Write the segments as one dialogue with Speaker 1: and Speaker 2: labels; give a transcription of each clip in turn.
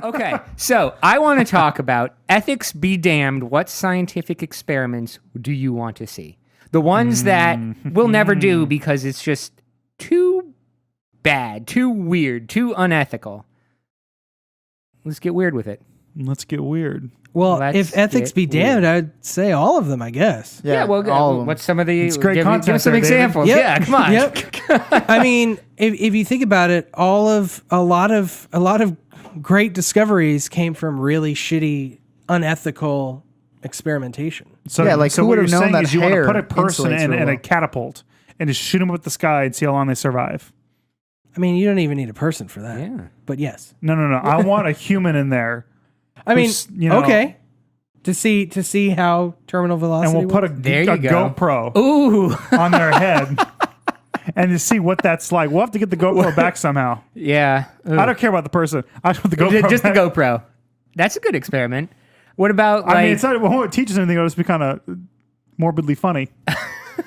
Speaker 1: Okay, so I want to talk about ethics be damned. What scientific experiments do you want to see? The ones that we'll never do because it's just too bad, too weird, too unethical. Let's get weird with it.
Speaker 2: Let's get weird.
Speaker 3: Well, if ethics be damned, I'd say all of them, I guess.
Speaker 1: Yeah, well,
Speaker 4: all of them.
Speaker 1: what's some of the...
Speaker 2: It's great
Speaker 1: give
Speaker 2: content
Speaker 1: some
Speaker 2: there,
Speaker 1: examples.
Speaker 3: David.
Speaker 1: Yeah, come on.
Speaker 3: Yep. I mean, if you think about it, a lot of great discoveries came from really shitty, unethical experimentation.
Speaker 2: So,
Speaker 4: Yeah, like,
Speaker 2: so
Speaker 4: who
Speaker 2: what
Speaker 4: would
Speaker 2: you're
Speaker 4: have known
Speaker 2: saying
Speaker 4: that
Speaker 2: is you want to
Speaker 4: hair
Speaker 2: put a person
Speaker 4: insulates
Speaker 2: in
Speaker 4: real
Speaker 2: a
Speaker 4: well?
Speaker 2: catapult and just shoot them up at the sky and see how long they survive.
Speaker 3: I mean, you don't even need a person for that.
Speaker 1: Yeah.
Speaker 3: But yes.
Speaker 2: No. I want a human in there.
Speaker 3: I mean,
Speaker 2: you know,
Speaker 3: okay. To see how terminal velocity
Speaker 2: And we'll put a
Speaker 1: There you go.
Speaker 2: GoPro
Speaker 1: Ooh.
Speaker 2: on their head and to see what that's like. We'll have to get the GoPro back somehow.
Speaker 1: Yeah.
Speaker 2: I don't care about the person. I just want the GoPro
Speaker 1: Just the
Speaker 2: back.
Speaker 1: GoPro. That's a good experiment. What about, like...
Speaker 2: I mean, it won't teach us anything. It'll just be kind of morbidly funny.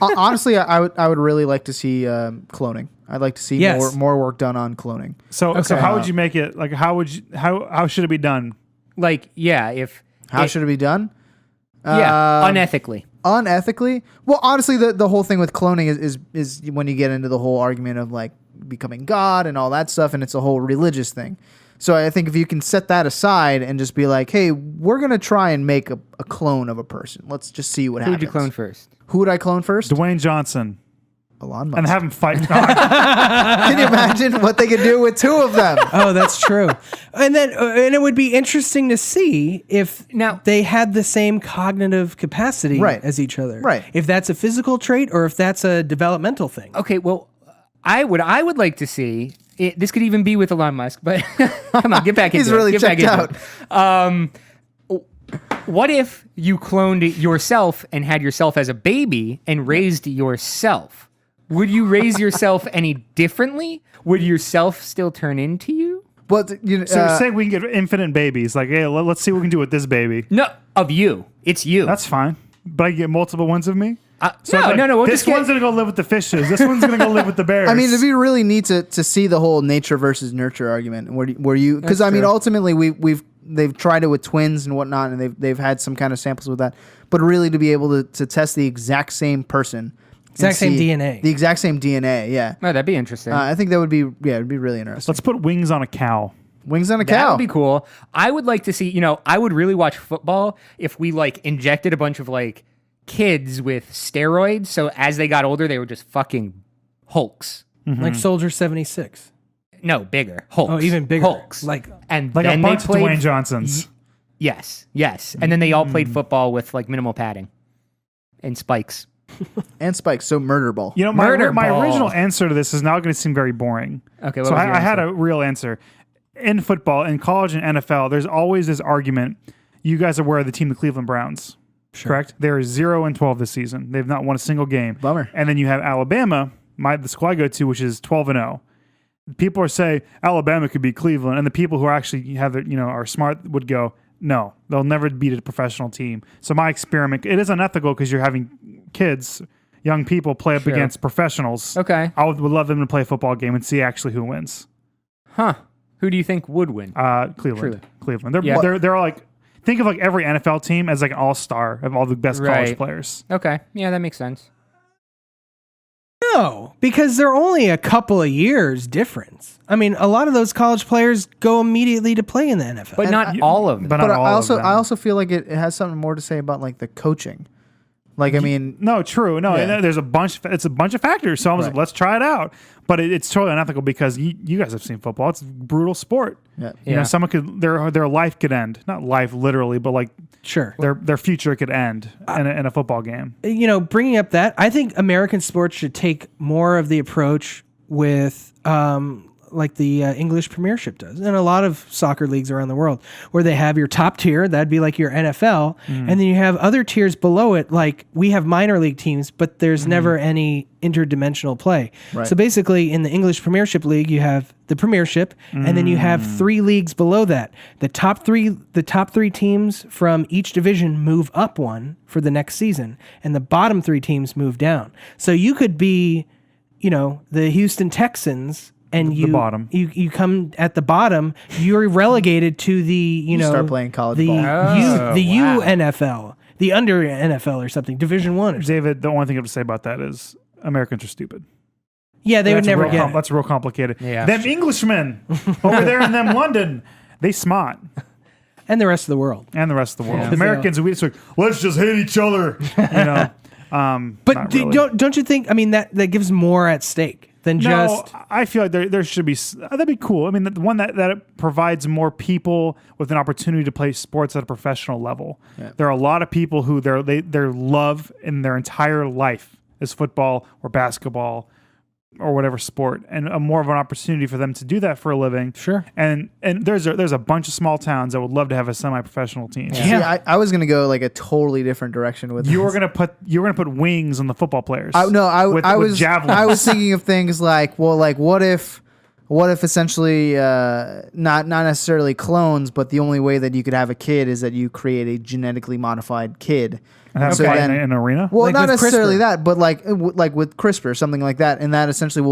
Speaker 4: Honestly, I would really like to see cloning. I'd like to see
Speaker 3: Yes.
Speaker 4: more work done on cloning.
Speaker 2: So how would you make it? Like, how should it be done?
Speaker 1: Like, yeah, if...
Speaker 4: How should it be done?
Speaker 1: unethically.
Speaker 4: Unethically? Well, honestly, the whole thing with cloning is when you get into the whole argument of like becoming God and all that stuff, and it's a whole religious thing. So I think if you can set that aside and just be like, hey, we're going to try and make a clone of a person. Let's just see what
Speaker 1: Who
Speaker 4: happens.
Speaker 1: would you clone first?
Speaker 4: Who would I clone first?
Speaker 2: Dwayne Johnson.
Speaker 4: Elon Musk.
Speaker 2: And have him fight God.
Speaker 4: Can you imagine what they could do with two of them?
Speaker 3: Oh, that's true. And it would be interesting to see if
Speaker 1: Now-
Speaker 3: they had the same cognitive capacity
Speaker 4: Right.
Speaker 3: as each other.
Speaker 4: Right.
Speaker 3: If that's a physical trait or if that's a developmental thing.
Speaker 1: Okay, well, I would like to see... this could even be with Elon Musk, but come on, get back into it.
Speaker 4: He's really
Speaker 1: Get back
Speaker 4: checked
Speaker 1: into it. What if you cloned yourself and had yourself as a baby and raised yourself? Would you raise yourself any differently? Would yourself still turn into you?
Speaker 4: Well, you know,
Speaker 2: So you're saying we can get infinite babies. Like, hey, let's see what we can do with this baby.
Speaker 1: No, of you. It's you.
Speaker 2: That's fine. But I get multiple ones of me? So
Speaker 1: no,
Speaker 2: like,
Speaker 1: no. We'll
Speaker 2: this
Speaker 1: just get,
Speaker 2: one's going to go live with the fishes. This one's going to go live with the bears.
Speaker 4: I mean, it'd be really neat to see the whole nature versus nurture argument. Where you because I mean,
Speaker 1: true.
Speaker 4: ultimately they've tried it with twins and whatnot, and they've had some kind of samples with that. But really, to be able to test the exact same person,
Speaker 3: Exact same DNA.
Speaker 4: the exact same DNA, yeah.
Speaker 1: Oh, that'd be interesting.
Speaker 4: I think that would be it'd be really interesting.
Speaker 2: Let's put wings on a cow.
Speaker 4: Wings on a
Speaker 1: That
Speaker 4: cow.
Speaker 1: would be cool. I would like to see, I would really watch football if we like injected a bunch of like kids with steroids. So as they got older, they were just fucking hulks.
Speaker 3: Like Soldier 76.
Speaker 1: No, bigger. Hulks.
Speaker 3: Oh, even bigger.
Speaker 1: Hulks. And
Speaker 2: Like
Speaker 1: then
Speaker 2: a bunch
Speaker 1: they played,
Speaker 2: of Dwayne Johnsons.
Speaker 1: Yes. And then they all played football with like minimal padding and spikes.
Speaker 4: and spikes. So murder ball.
Speaker 2: You know,
Speaker 1: Murder
Speaker 2: my
Speaker 1: ball.
Speaker 2: original answer to this is now going to seem very boring.
Speaker 1: Okay, what
Speaker 2: so
Speaker 1: was your
Speaker 2: I had
Speaker 1: answer?
Speaker 2: a real answer. In football, in college and NFL, there's always this argument. You guys are aware of the team, the Cleveland Browns, correct? They're 0-12 this season. They've not won a single game.
Speaker 4: Bummer.
Speaker 2: And then you have Alabama, the school I go to, which is 12-0. People are saying Alabama could beat Cleveland, and the people who actually have are smart would go, no, they'll never beat a professional team. So my experiment, it is unethical because you're having kids, young people play up against professionals.
Speaker 1: Okay.
Speaker 2: I would love them to play a football game and see actually who wins.
Speaker 1: Huh. Who do you think would win?
Speaker 2: Cleveland. Cleveland.
Speaker 1: Yeah.
Speaker 2: They're like, think of like every NFL team as like an all-star of all the best college
Speaker 1: Right.
Speaker 2: players.
Speaker 1: Okay. Yeah, that makes sense.
Speaker 3: No, because they're only a couple of years difference. I mean, a lot of those college players go immediately to play in the NFL.
Speaker 1: But not all of them.
Speaker 2: But
Speaker 4: But
Speaker 2: not all
Speaker 4: I
Speaker 2: of
Speaker 4: also
Speaker 2: them.
Speaker 4: I also feel like it has something more to say about like the coaching. Like I mean,
Speaker 2: No, true. No,
Speaker 4: Yeah.
Speaker 2: there's it's a bunch of factors. So I was like,
Speaker 4: Right.
Speaker 2: let's try it out. But it's totally unethical because you guys have seen football. It's a brutal sport.
Speaker 4: yeah.
Speaker 2: You know, someone could their life could end. Not life literally, but like
Speaker 3: sure.
Speaker 2: their future could end in a football game.
Speaker 3: Bringing up that, I think American sports should take more of the approach with like the English Premiership does, and a lot of soccer leagues around the world, where they have your top tier, that'd be like your NFL, and then you have other tiers below it, like we have minor league teams, but there's never any interdimensional play.
Speaker 4: Right.
Speaker 3: So basically, in the English Premiership League, you have the Premiership, and then you have 3 leagues below that. The top three teams from each division move up one for the next season, and the bottom 3 teams move down. So you could be, the Houston Texans and
Speaker 2: The
Speaker 3: you
Speaker 2: bottom.
Speaker 3: you come at the bottom, you're relegated to the
Speaker 4: start playing college
Speaker 3: the
Speaker 4: ball.
Speaker 1: wow.
Speaker 3: UNFL, the under NFL or something, Division 1 or something.
Speaker 2: David, the only thing I have to say about that is Americans are stupid.
Speaker 3: Yeah, they would
Speaker 2: That's
Speaker 3: never
Speaker 2: real
Speaker 3: get it.
Speaker 2: That's real complicated.
Speaker 1: Yeah.
Speaker 2: Them Englishmen over there in them London, they smart.
Speaker 3: And the rest of the world.
Speaker 2: And the rest of the world.
Speaker 1: Yeah.
Speaker 2: Americans, we just like, let's just hate each other. You know.
Speaker 3: But
Speaker 2: not really.
Speaker 3: don't you think? I mean, that gives more at stake than just.
Speaker 2: No, I feel like there should be. That'd be cool. I mean, the one that it provides more people with an opportunity to play sports at a professional level.
Speaker 4: Yeah.
Speaker 2: There are a lot of people who their love in their entire life is football or basketball or whatever sport, and more of an opportunity for them to do that for a living.
Speaker 3: Sure.
Speaker 2: And there's a bunch of small towns that would love to have a semi-professional team.
Speaker 4: See, I was gonna go like a totally different direction with
Speaker 2: You were
Speaker 4: this.
Speaker 2: gonna put wings on the football players.
Speaker 4: I
Speaker 2: with
Speaker 4: was
Speaker 2: javelins.
Speaker 4: I was thinking of things like, well, like what if essentially not necessarily clones, but the only way that you could have a kid is that you create a genetically modified kid.
Speaker 2: and have
Speaker 4: So
Speaker 2: fight
Speaker 4: then-
Speaker 2: in an arena.
Speaker 4: Well,
Speaker 3: Like
Speaker 4: not
Speaker 3: with
Speaker 4: necessarily
Speaker 3: CRISPR.
Speaker 4: that, but like with CRISPR, something like that, and that essentially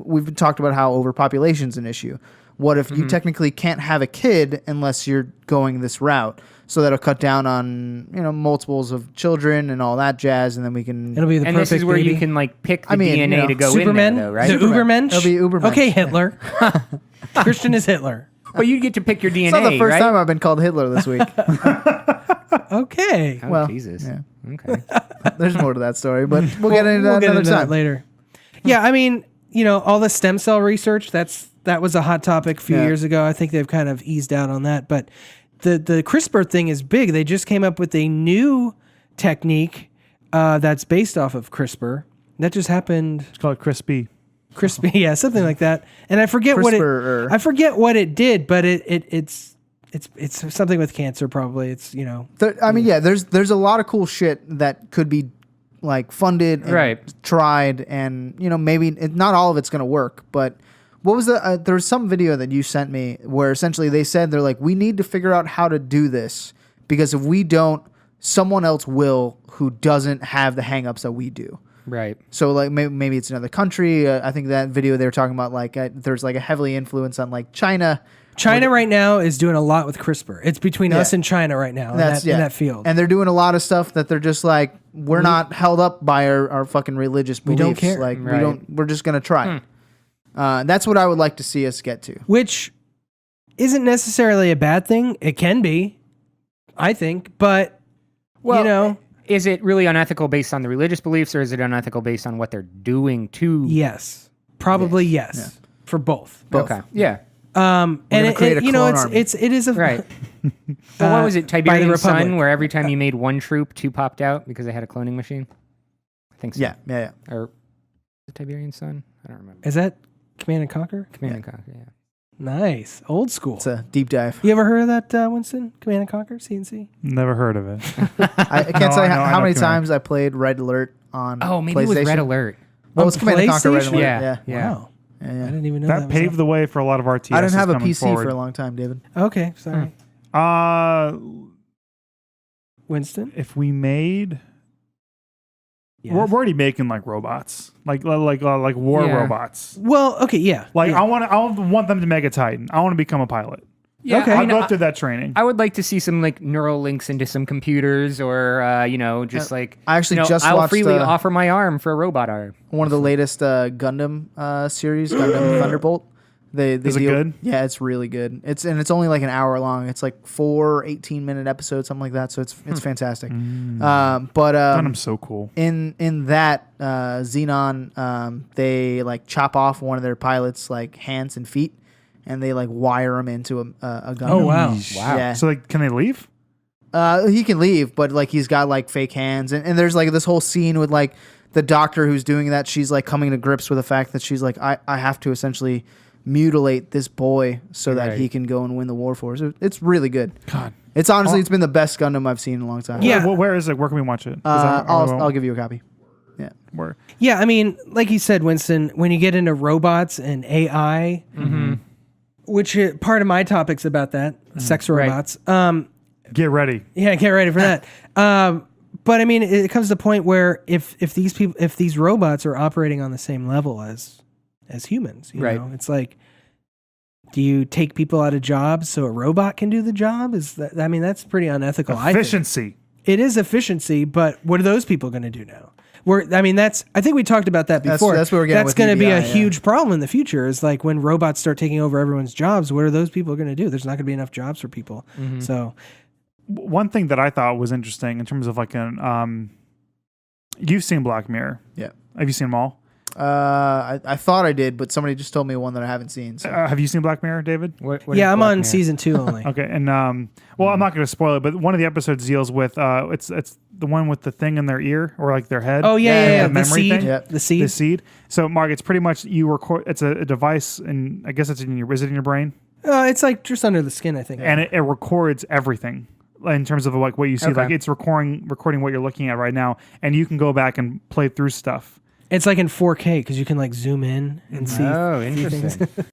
Speaker 4: we've talked about how overpopulation's an issue. What if you technically can't have a kid unless you're going this route? So that'll cut down on multiples of children and all that jazz, and then we can.
Speaker 3: It'll be the
Speaker 1: And
Speaker 3: perfect
Speaker 1: this is where
Speaker 3: baby.
Speaker 1: you can like pick the
Speaker 4: I mean,
Speaker 1: DNA to go
Speaker 3: Superman,
Speaker 1: in there, though, right?
Speaker 3: the Ubermensch.
Speaker 4: It'll be Ubermensch.
Speaker 3: Okay, Hitler. Christian is Hitler.
Speaker 1: But you get to pick your DNA,
Speaker 4: It's not the first
Speaker 1: right?
Speaker 4: time I've been called Hitler this week.
Speaker 3: Okay.
Speaker 1: Oh,
Speaker 4: Well,
Speaker 1: Jesus.
Speaker 4: yeah.
Speaker 1: Okay.
Speaker 4: There's more to that story, but we'll get into
Speaker 3: We'll
Speaker 4: that
Speaker 3: get
Speaker 4: another
Speaker 3: into
Speaker 4: time.
Speaker 3: that later. Yeah, I mean, all the stem cell research, that was a hot topic a few
Speaker 4: Yeah.
Speaker 3: years ago. I think they've kind of eased out on that, but the CRISPR thing is big. They just came up with a new technique that's based off of CRISPR. That just happened.
Speaker 2: It's called crispy.
Speaker 3: Crispy, yeah, something like that. And I forget
Speaker 4: CRISPR.
Speaker 3: I forget what it did, but it's something with cancer probably. It's
Speaker 4: I mean, yeah, there's a lot of cool shit that could be like funded and
Speaker 1: Right.
Speaker 4: tried, and maybe not all of it's gonna work. But what was there was some video that you sent me where essentially they said they're like, we need to figure out how to do this because if we don't, someone else will who doesn't have the hangups that we do.
Speaker 1: Right.
Speaker 4: So like maybe it's another country. I think that video they were talking about like there's like a heavily influence on like China.
Speaker 3: China right now is doing a lot with CRISPR. It's between
Speaker 4: Yeah.
Speaker 3: us and China right now in that field.
Speaker 4: And they're doing a lot of stuff that they're just like, we're not held up by our fucking religious beliefs.
Speaker 3: don't care.
Speaker 4: Like
Speaker 1: Right.
Speaker 4: we're just gonna try. That's what I would like to see us get to.
Speaker 3: Which isn't necessarily a bad thing. It can be, I think, but
Speaker 1: Well, is it really unethical based on the religious beliefs, or is it unethical based on what they're doing to?
Speaker 3: yes, probably yes, for both.
Speaker 4: Both.
Speaker 1: Okay. Yeah.
Speaker 3: And
Speaker 4: gonna create a clone army.
Speaker 3: it is a
Speaker 1: Right. Well, what was it?
Speaker 3: by the
Speaker 1: Tiberian
Speaker 3: Republic.
Speaker 1: Sun, where every time you made one troop, two popped out because they had a cloning machine. I think so.
Speaker 4: Yeah.
Speaker 1: Or the Tiberian Sun? I don't remember.
Speaker 3: Is that Command and Conquer?
Speaker 1: Command and Conquer. Yeah.
Speaker 3: Nice, old school.
Speaker 4: It's a deep dive.
Speaker 3: You ever heard of that, Winston? Command and Conquer, CNC.
Speaker 2: Never heard of it.
Speaker 4: I can't
Speaker 2: No,
Speaker 4: tell you
Speaker 2: I know
Speaker 4: how many
Speaker 2: Command.
Speaker 4: times I played Red Alert on
Speaker 1: Oh, maybe it
Speaker 4: PlayStation.
Speaker 1: was Red Alert.
Speaker 4: Well,
Speaker 3: On
Speaker 4: it's Command and Conquer Red
Speaker 3: PlayStation?
Speaker 4: Alert.
Speaker 1: Yeah.
Speaker 4: Yeah.
Speaker 3: Wow,
Speaker 4: Yeah,
Speaker 3: I
Speaker 4: yeah.
Speaker 3: didn't even know
Speaker 2: That
Speaker 3: was
Speaker 2: paved
Speaker 3: up.
Speaker 2: the way for a lot of RTS.
Speaker 4: I didn't have a
Speaker 2: coming
Speaker 4: PC
Speaker 2: forward.
Speaker 4: for a long time, David.
Speaker 3: Okay, sorry, Winston.
Speaker 2: If we made,
Speaker 3: Yes.
Speaker 2: we're already making like robots, like war
Speaker 1: Yeah.
Speaker 2: robots.
Speaker 3: Well, okay, yeah.
Speaker 2: Like
Speaker 3: yeah.
Speaker 2: I want them to make a Titan. I want to become a pilot.
Speaker 1: Yeah.
Speaker 3: Okay.
Speaker 1: I
Speaker 2: I'll
Speaker 1: mean,
Speaker 2: go through that training.
Speaker 1: I would like to see some like neural links into some computers, or just like
Speaker 4: I actually just
Speaker 1: I'll
Speaker 4: watched,
Speaker 1: freely offer my arm for a robot arm.
Speaker 4: One of the latest Gundam series, Gundam Thunderbolt. They
Speaker 2: Is it
Speaker 4: deal-
Speaker 2: good?
Speaker 4: Yeah, it's really good. It's only like an hour long. It's like 4 18-minute episodes, something like that. So it's fantastic.
Speaker 2: Gundam's so cool.
Speaker 4: in that Xenon, they like chop off one of their pilots' like hands and feet, and they like wire them into a Gundam.
Speaker 3: Oh wow.
Speaker 1: Wow.
Speaker 4: Yeah.
Speaker 2: So like, can they leave?
Speaker 4: He can leave, but like he's got like fake hands, and there's like this whole scene with like the doctor who's doing that. She's like coming to grips with the fact that she's like, I have to essentially mutilate this boy so that
Speaker 1: Right.
Speaker 4: he can go and win the war for us. It's really good.
Speaker 2: God.
Speaker 4: It's honestly, it's been the best Gundam I've seen in a long time.
Speaker 3: Yeah.
Speaker 2: Where is it? Where can we watch it? 'Cause
Speaker 4: I'll give you a copy. Yeah.
Speaker 2: Where?
Speaker 3: Yeah, I mean, like you said, Winston, when you get into robots and AI, which part of my topic's about that, sex
Speaker 1: Right.
Speaker 3: robots.
Speaker 2: Get ready.
Speaker 3: Yeah, get ready for that. But I mean, it comes to the point where if these robots are operating on the same level as as humans. You
Speaker 1: Right.
Speaker 3: know, it's like, do you take people out of jobs so a robot can do the job? Is that? I mean, that's pretty unethical. I think.
Speaker 2: Efficiency.
Speaker 3: It is efficiency, but what are those people going to do now? I think we talked about that before.
Speaker 4: That's what we're getting
Speaker 3: That's
Speaker 4: with
Speaker 3: going to be a
Speaker 4: EBI, yeah.
Speaker 3: huge problem in the future. Is like when robots start taking over everyone's jobs, what are those people going to do? There's not going to be enough jobs for people. So
Speaker 2: One thing that I thought was interesting in terms of like you've seen Black Mirror.
Speaker 4: Yeah.
Speaker 2: Have you seen them all?
Speaker 4: I thought I did, but somebody just told me one that I haven't seen. So.
Speaker 2: Have you seen Black Mirror, David?
Speaker 1: What
Speaker 3: yeah,
Speaker 1: is
Speaker 3: I'm
Speaker 1: Black
Speaker 3: on
Speaker 1: Mirror?
Speaker 3: season 2 only.
Speaker 2: Okay, and well, I'm not going to spoil it, but one of the episodes deals with it's the one with the thing in their ear or like their head.
Speaker 3: Oh yeah.
Speaker 2: The
Speaker 3: The
Speaker 2: memory
Speaker 3: seed.
Speaker 2: thing.
Speaker 4: Yep.
Speaker 3: The seed.
Speaker 2: The seed. So, Mark, it's pretty much you record. It's a device, and I guess it's in your. Is it in your brain?
Speaker 3: It's like just under the skin, I think.
Speaker 2: And it records everything in terms of like what you see.
Speaker 1: Okay.
Speaker 2: Like it's recording what you're looking at right now, and you can go back and play through stuff.
Speaker 3: It's like in 4K because you can like zoom in and see.
Speaker 1: Oh,
Speaker 3: see things.
Speaker 1: interesting.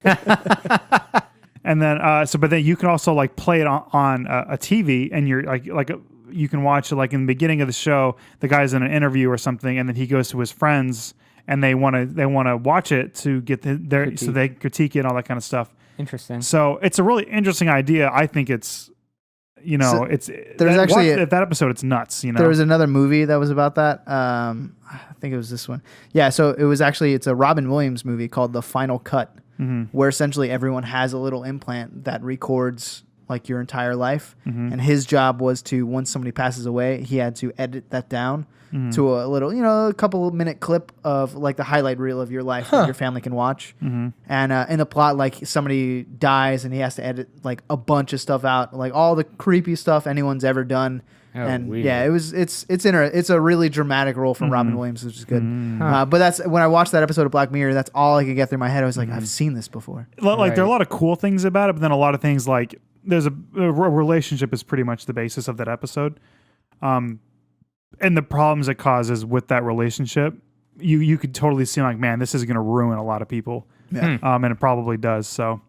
Speaker 2: And then, but then you can also like play it on a TV, and you're you can watch it like in the beginning of the show, the guy's in an interview or something, and then he goes to his friends, and they want to watch it to get their so they critique it and all that kind of stuff.
Speaker 1: Interesting.
Speaker 2: So it's a really interesting idea. I think it's,
Speaker 4: So
Speaker 2: it's
Speaker 4: there's actually
Speaker 2: that episode. It's nuts.
Speaker 4: There was another movie that was about that. I think it was this one. Yeah, so it's a Robin Williams movie called The Final Cut, where essentially everyone has a little implant that records like your entire life. And his job was to, once somebody passes away, he had to edit that down to a little, a couple of minute clip of like the highlight reel of your life that your family can watch. And in the plot, like somebody dies and he has to edit like a bunch of stuff out, like all the creepy stuff anyone's ever done.
Speaker 1: Oh,
Speaker 4: and
Speaker 1: weird.
Speaker 4: yeah, it's a really dramatic role from Robin Williams, which is good. But that's when I watched that episode of Black Mirror, that's all I could get through my head. I was like, I've seen this before.
Speaker 2: Like there are a lot of cool things about it, but then a lot of things like there's a relationship is pretty much the basis of that episode. And the problems it causes with that relationship, you could totally see like, man, this is going to ruin a lot of people.
Speaker 4: Yeah.
Speaker 2: And it probably does. So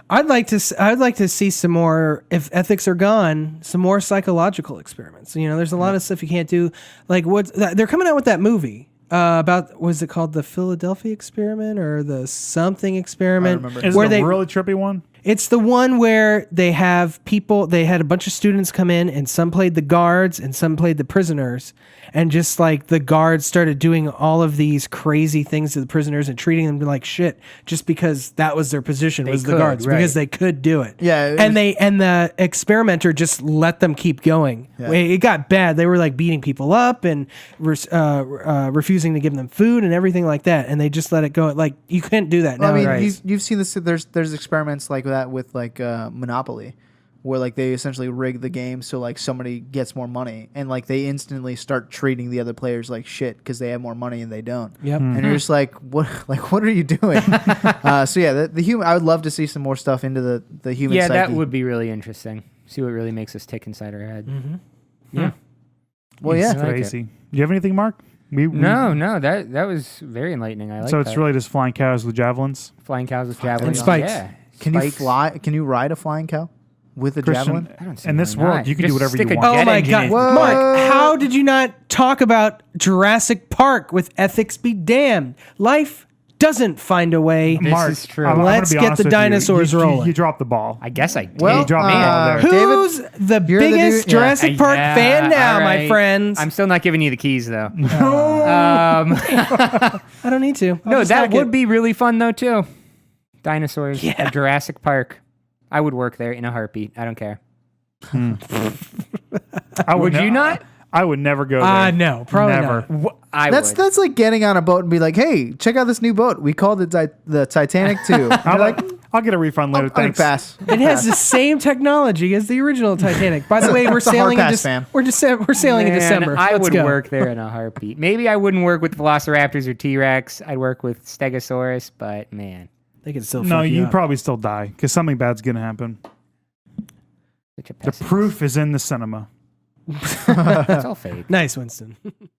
Speaker 3: I'd like to see some more, if ethics are gone, some more psychological experiments. There's a lot of stuff you can't do. Like they're coming out with that movie about, was it called the Philadelphia experiment or the something experiment?
Speaker 4: I remember.
Speaker 2: is it a really trippy one?
Speaker 3: It's the one where they had a bunch of students come in and some played the guards and some played the prisoners. And just like the guards started doing all of these crazy things to the prisoners and treating them like shit just because that was their position, was the
Speaker 1: could,
Speaker 3: guards,
Speaker 1: right.
Speaker 3: because they could do it.
Speaker 4: Yeah,
Speaker 3: And the experimenter just let them keep going.
Speaker 4: Yeah.
Speaker 3: It got bad. They were like beating people up and refusing to give them food and everything like that. And they just let it go. Like you couldn't do that now.
Speaker 4: I mean,
Speaker 1: Right.
Speaker 4: you've seen this. There's experiments like that with like Monopoly, where like they essentially rig the game so like somebody gets more money, and like they instantly start treating the other players like shit because they have more money and they don't.
Speaker 3: Yep.
Speaker 4: And you're just like, what? Like, what are you doing? So yeah, the human. I would love to see some more stuff into the human.
Speaker 1: Yeah,
Speaker 4: psyche.
Speaker 1: that would be really interesting. See what really makes us tick inside our head. Yeah.
Speaker 4: Well, yeah.
Speaker 1: I like
Speaker 2: Crazy. Do you have anything, Mark?
Speaker 1: No, that was very enlightening. I like
Speaker 2: So
Speaker 1: that.
Speaker 2: it's really just flying cows with javelins.
Speaker 1: flying cows with javelins.
Speaker 3: spikes.
Speaker 1: Yeah.
Speaker 4: Can you
Speaker 1: Spikes.
Speaker 4: fly? Can you ride a flying cow with a
Speaker 2: Christian,
Speaker 4: javelin?
Speaker 1: I don't see
Speaker 2: in this
Speaker 1: why
Speaker 2: world,
Speaker 1: not.
Speaker 2: you can do
Speaker 1: Just
Speaker 2: whatever
Speaker 1: stick
Speaker 2: you
Speaker 1: a
Speaker 2: want.
Speaker 1: jet
Speaker 3: Oh my
Speaker 1: engine
Speaker 3: God.
Speaker 1: in.
Speaker 4: What?
Speaker 3: Mark, how did you not talk about Jurassic Park with ethics be damned? Life doesn't find a way.
Speaker 1: This
Speaker 2: Mark,
Speaker 1: is true.
Speaker 2: I'm gonna
Speaker 3: Let's
Speaker 2: be
Speaker 3: get
Speaker 2: honest
Speaker 3: the
Speaker 2: with you.
Speaker 3: dinosaurs rolling.
Speaker 2: You dropped the ball.
Speaker 1: I guess I did.
Speaker 4: Well,
Speaker 2: You dropped the ball there.
Speaker 4: David,
Speaker 3: Who's the
Speaker 4: you're the
Speaker 3: biggest
Speaker 4: dude- yeah.
Speaker 3: Jurassic Park
Speaker 1: Yeah,
Speaker 3: fan now,
Speaker 1: all
Speaker 3: my
Speaker 1: right.
Speaker 3: friends?
Speaker 1: I'm still not giving you the keys though.
Speaker 3: I don't need to.
Speaker 1: No, that would be really fun though too. Dinosaurs at Jurassic Park. I would work there in a heartbeat. I don't care. Would you not?
Speaker 2: I would never go there.
Speaker 3: No, probably
Speaker 2: never.
Speaker 3: not.
Speaker 1: I
Speaker 4: That's
Speaker 1: would.
Speaker 4: that's like getting on a boat and be like, hey, check out this new boat. We called it the Titanic too.
Speaker 2: I'm like, I'll get a refund later.
Speaker 4: I'm gonna
Speaker 2: Thanks.
Speaker 4: pass.
Speaker 3: It has the same technology as the original Titanic. By the way, we're
Speaker 4: It's a hard
Speaker 3: sailing in
Speaker 4: pass, fam.
Speaker 3: we're sailing in
Speaker 1: Man,
Speaker 3: December.
Speaker 1: I
Speaker 3: Let's
Speaker 1: would
Speaker 3: go.
Speaker 1: work there in a heartbeat. Maybe I wouldn't work with Velociraptors or T-Rex. I'd work with Stegosaurus, but man,
Speaker 3: They can still
Speaker 2: No,
Speaker 3: fuck you
Speaker 2: you'd
Speaker 3: up.
Speaker 2: probably still die because something bad's gonna happen.
Speaker 1: such a
Speaker 2: The
Speaker 1: pessimist.
Speaker 2: proof is in the cinema.
Speaker 1: It's all fake.
Speaker 3: Nice, Winston.